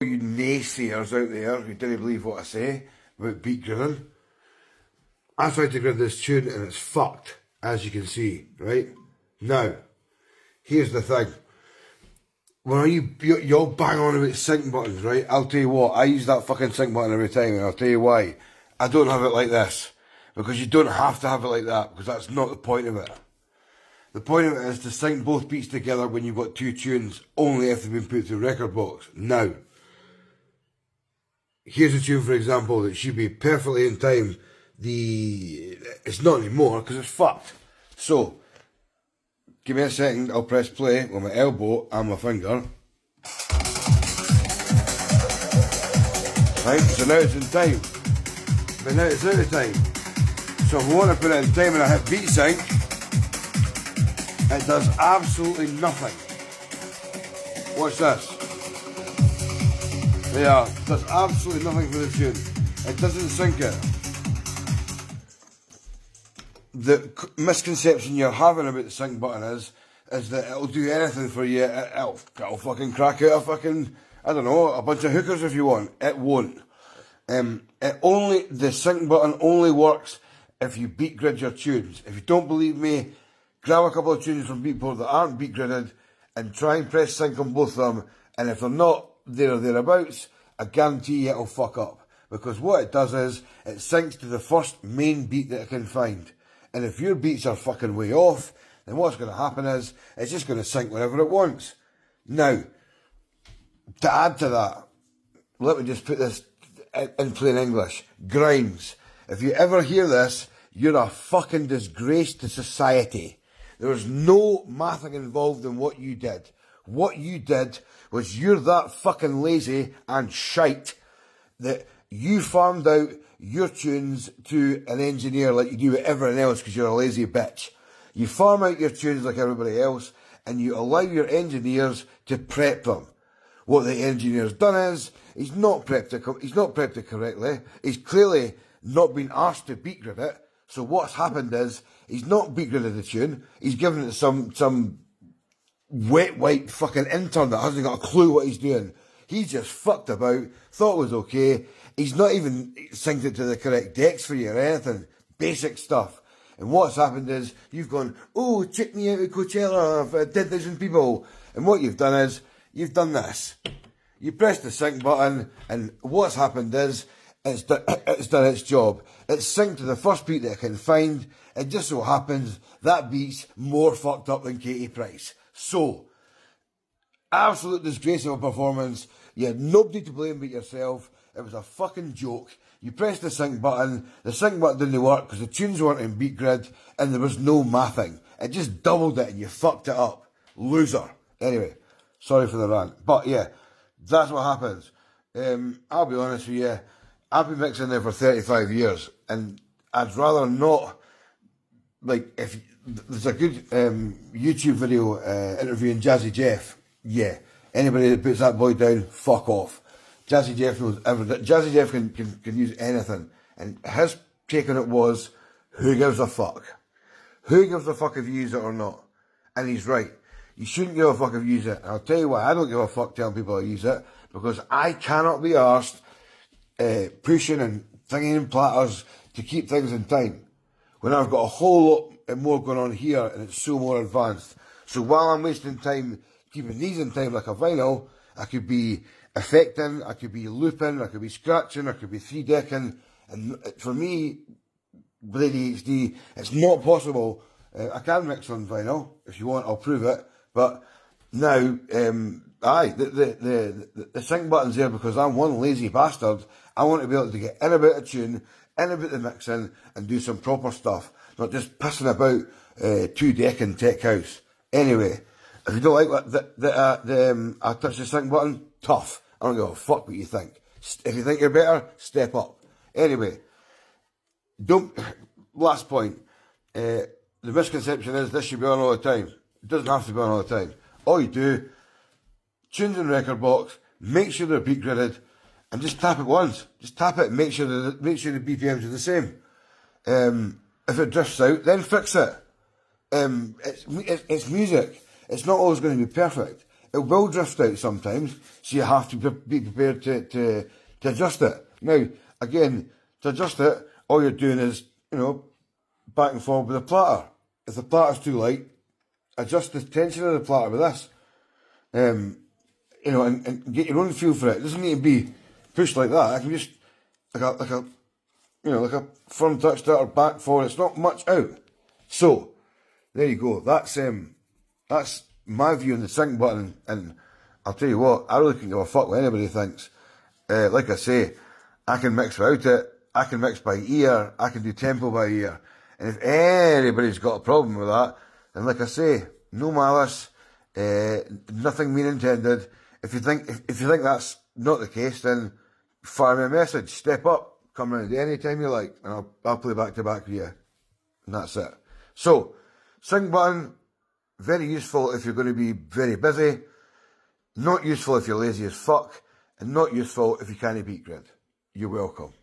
You naysayers out there who didn't believe what I say about beat gridding. I tried to grid this tune and it's fucked, as you can see, right? Now, here's the thing. When you all bang on about sync buttons, right? I'll tell you what, I use that fucking sync button every time, and I'll tell you why. I don't have it like this. Because you don't have to have it like that, because that's not the point of it. The point of it is to sync both beats together when you've got two tunes, only if they've been put through record box. Now, here's a tune, for example, that should be perfectly in time. It's not anymore, because it's fucked. So, give me a second, I'll press play with my elbow and my finger. Right, so now it's in time. But now it's out of time. So if I want to put it in time and I hit beat sync, it does absolutely nothing. Watch this. Yeah, it does absolutely nothing for the tune. It doesn't sync it. The misconception you're having about the sync button is that it'll do anything for you. It'll fucking crack out a fucking, I don't know, a bunch of hookers if you want. It won't. The sync button only works if you beat grid your tunes. If you don't believe me, grab a couple of tunes from Beatport that aren't beat gridded and try and press sync on both of them. And if they're not there or thereabouts, I guarantee you it'll fuck up. Because what it does is, it syncs to the first main beat that it can find. And if your beats are fucking way off, then what's going to happen is, it's just going to sync whenever it wants. Now, to add to that, let me just put this in plain English. Grimes. If you ever hear this, you're a fucking disgrace to society. There was no mathing involved in what you did. What you did was you're that fucking lazy and shite that you farmed out your tunes to an engineer like you do with everyone else because you're a lazy bitch. You farm out your tunes like everybody else and you allow your engineers to prep them. What the engineer's done is, he's not prepped it correctly. He's clearly not been asked to beat grid it. So what's happened is, he's not beat gridded the tune. He's given it to some wet white fucking intern that hasn't got a clue what he's doing. He's just fucked about, thought it was okay. He's not even synced it to the correct decks for you or anything. Basic stuff. And what's happened is, you've gone, oh, check me out at Coachella, I've 10,000 people. And what you've done is, you've done this. You press the sync button, and what's happened is, it's done its job. It's synced to the first beat that it can find. It just so happens that beat's more fucked up than Katie Price. So, absolute disgrace of a performance. You had nobody to blame but yourself. It was a fucking joke. You pressed the sync button didn't work because the tunes weren't in beat grid and there was no mathing. It just doubled it and you fucked it up. Loser. Anyway, sorry for the rant. But yeah, that's what happens. I'll be honest with you, I've been mixing there for 35 years and I'd rather not, like, if there's a good YouTube video interviewing Jazzy Jeff, yeah, anybody that puts that boy down, fuck off. Jazzy Jeff knows everything. Jazzy Jeff can use anything. And his take on it was, who gives a fuck? Who gives a fuck if you use it or not? And he's right. You shouldn't give a fuck if you use it. And I'll tell you why, I don't give a fuck telling people I use it, because I cannot be arsed pushing and thinking in platters to keep things in time, when I've got a whole lot more going on here and it's so more advanced. So while I'm wasting time keeping these in time like a vinyl, I could be affecting, I could be looping, I could be scratching, I could be 3-decking, and for me, with ADHD, it's not possible. I can mix on vinyl, if you want, I'll prove it, but now, the sync button's there because I'm one lazy bastard. I want to be able to get in about a tune, in about the mixing, and do some proper stuff, not just pissing about 2-decking tech house. Anyway, if you don't like what I touch the sync button, tough. I don't give a fuck what you think. If you think you're better, step up. Anyway, last point. The misconception is this should be on all the time. It doesn't have to be on all the time. All you do, tunes in record box, make sure they're beat gridded, and just tap it once. Just tap it and make sure the BPMs are the same. If it drifts out, then fix it. It's music. It's not always going to be perfect. it will drift out sometimes, so you have to be prepared to adjust it. Now, again, to adjust it, all you're doing is, back and forth with the platter. If the platter's too light, adjust the tension of the platter with this. And get your own feel for it. It doesn't need to be pushed like that. I can just, like a firm touch that or back forward. It's not much out. So, there you go. That's my view on the sync button, and I'll tell you what, I really couldn't give a fuck what anybody thinks. Like I say, I can mix without it, I can mix by ear, I can do tempo by ear, and if anybody's got a problem with that, then like I say, no malice, nothing mean intended. If you think that's not the case, then fire me a message, step up, come round anytime you like, and I'll play back to back with you, and that's it. So, sync button, very useful if you're going to be very busy, not useful if you're lazy as fuck, and not useful if you can't beat grid. You're welcome.